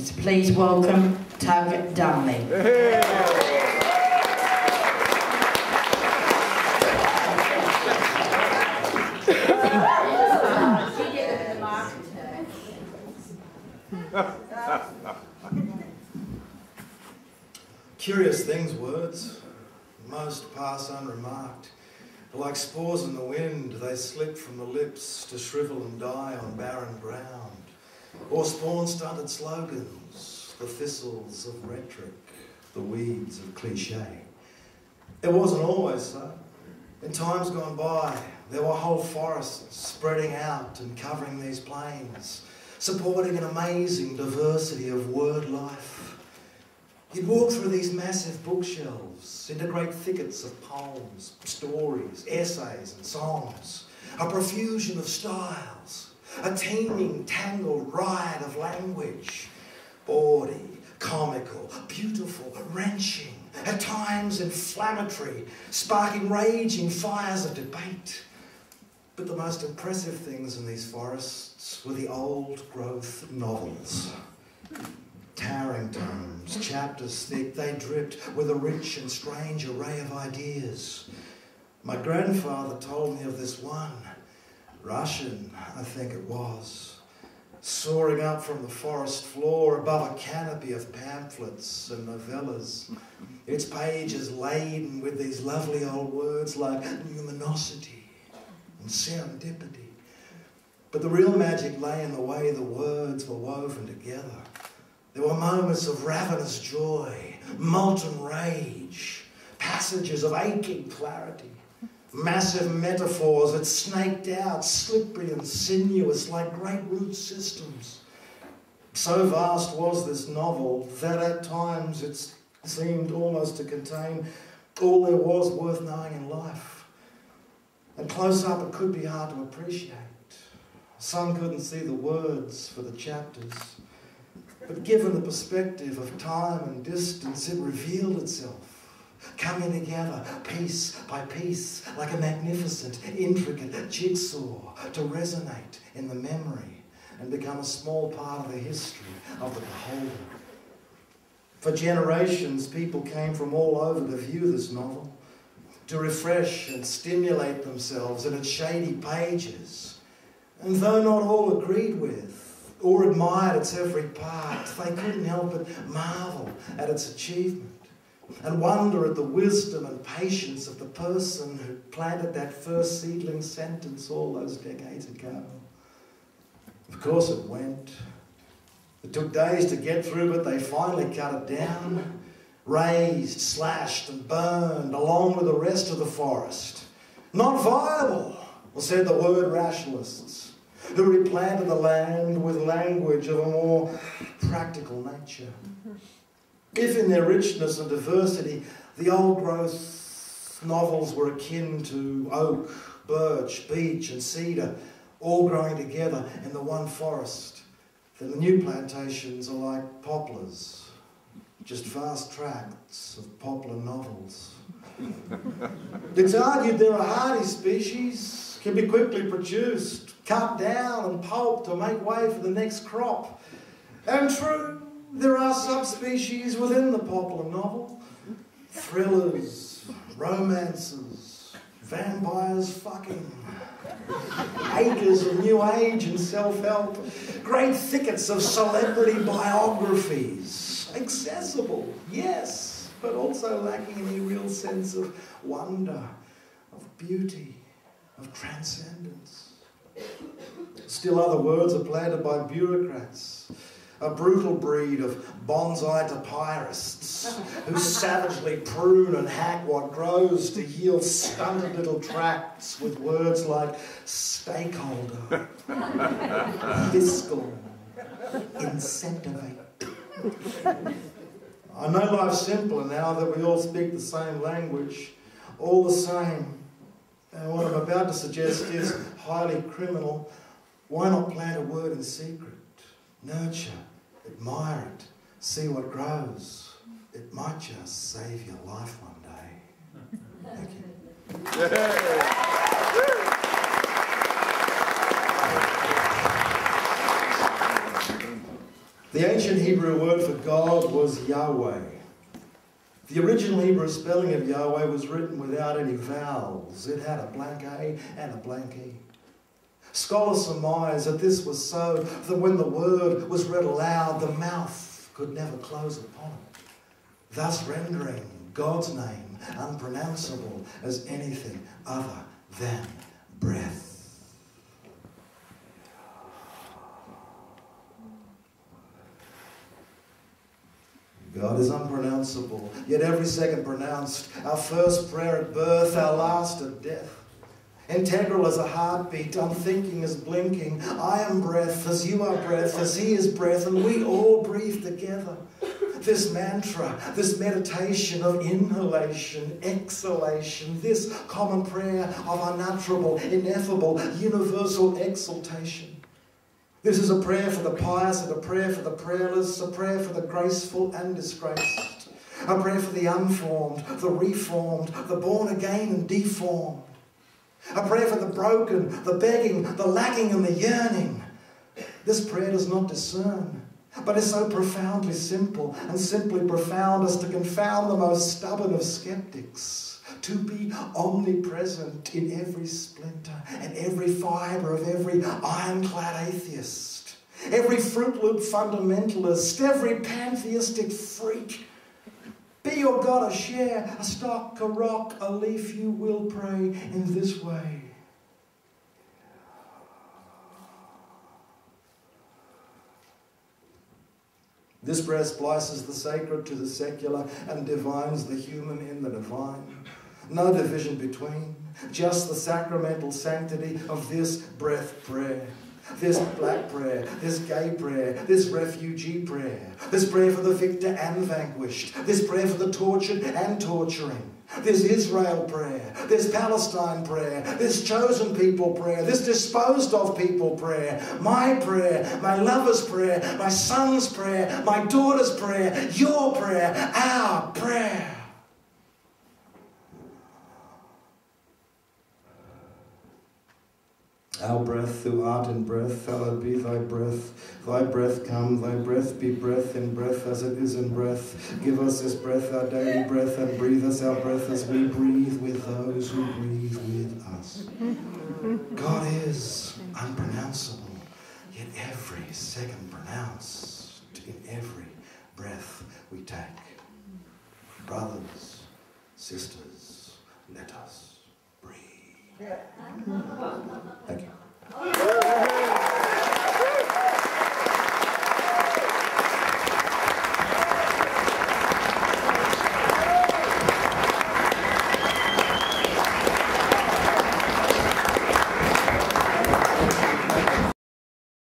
names. Please welcome Tug Darling. Curious things, words. Most pass unremarked. Like spores in the wind, they slip from the lips to shrivel and die on barren ground. Or spawn-stunted slogans, the thistles of rhetoric, the weeds of cliché. It wasn't always so. In times gone by, there were whole forests spreading out and covering these plains, supporting an amazing diversity of word life. You'd walk through these massive bookshelves into great thickets of poems, stories, essays and songs, a profusion of styles, a teeming, tangled riot of language, bawdy, comical, beautiful, wrenching, at times inflammatory, sparking raging fires of debate. But the most impressive things in these forests were the old-growth novels. Towering tomes, chapters thick, they dripped with a rich and strange array of ideas. My grandfather told me of this one, Russian, I think it was, soaring up from the forest floor above a canopy of pamphlets and novellas, its pages laden with these lovely old words like numinosity and serendipity. But the real magic lay in the way the words were woven together. There were moments of ravenous joy, molten rage, passages of aching clarity, massive metaphors that snaked out, slippery and sinuous like great root systems. So vast was this novel that at times it seemed almost to contain all there was worth knowing in life. And close up it could be hard to appreciate. Some couldn't see the words for the chapters. But given the perspective of time and distance, it revealed itself, coming together piece by piece like a magnificent, intricate jigsaw to resonate in the memory and become a small part of the history of the beholder. For generations, people came from all over to view this novel, to refresh and stimulate themselves in its shady pages. And though not all agreed with or admired its every part, they couldn't help but marvel at its achievement and wonder at the wisdom and patience of the person who planted that first seedling sentence all those decades ago. Of course it went. It took days to get through, but they finally cut it down, razed, slashed and burned along with the rest of the forest. Not viable, said the word rationalists, who replanted the land with language of a more practical nature. If in their richness and diversity, the old-growth novels were akin to oak, birch, beech and cedar, all growing together in the one forest, then the new plantations are like poplars, just vast tracts of poplar novels. It's argued there are hardy species, can be quickly produced, cut down and pulped to make way for the next crop. And true, there are subspecies within the popular novel. Thrillers, romances, vampires fucking, acres of new age and self-help, great thickets of celebrity biographies. Accessible, yes, but also lacking any real sense of wonder, of beauty, of transcendence. Still other words are planted by bureaucrats, a brutal breed of bonsai tapirists who savagely prune and hack what grows to yield stunted little tracts with words like stakeholder, fiscal, incentivate. I know life's simpler now that we all speak the same language, all the same. And what I'm about to suggest is highly criminal. Why not plant a word in secret? Nurture, admire it, see what grows. It might just save your life one day. Thank you. The ancient Hebrew word for God was Yahweh. The original Hebrew spelling of Yahweh was written without any vowels. It had a blank A and a blank E. Scholars surmise that this was so that when the word was read aloud, the mouth could never close upon it, thus rendering God's name unpronounceable as anything other than breath. God is unpronounceable, yet every second pronounced. Our first prayer at birth, our last at death. Integral as a heartbeat, unthinking as blinking. I am breath, as you are breath, as he is breath, and we all breathe together. This mantra, this meditation of inhalation, exhalation, this common prayer of unutterable, ineffable, universal exaltation. This is a prayer for the pious and a prayer for the prayerless, a prayer for the graceful and disgraced, a prayer for the unformed, the reformed, the born again and deformed, a prayer for the broken, the begging, the lacking and the yearning. This prayer does not discern, but is so profoundly simple and simply profound as to confound the most stubborn of skeptics. To be omnipresent in every splinter and every fibre of every ironclad atheist, every Fruit Loop fundamentalist, every pantheistic freak. Be your God a share, a stock, a rock, a leaf, you will pray in this way. This prayer splices the sacred to the secular and divines the human in the divine. No division between, just the sacramental sanctity of this breath prayer, this black prayer, this gay prayer, this refugee prayer, this prayer for the victor and vanquished, this prayer for the tortured and torturing, this Israel prayer, this Palestine prayer, this chosen people prayer, this disposed of people prayer, my lover's prayer, my son's prayer, my daughter's prayer, your prayer, our prayer. Our breath, who art in breath, hallowed be thy breath come, thy breath be breath in breath as it is in breath. Give us this breath, our daily breath, and breathe us our breath as we breathe with those who breathe with us. God is unpronounceable, yet every second pronounced in every breath we take. Brothers, sisters, let us breathe. Thank you.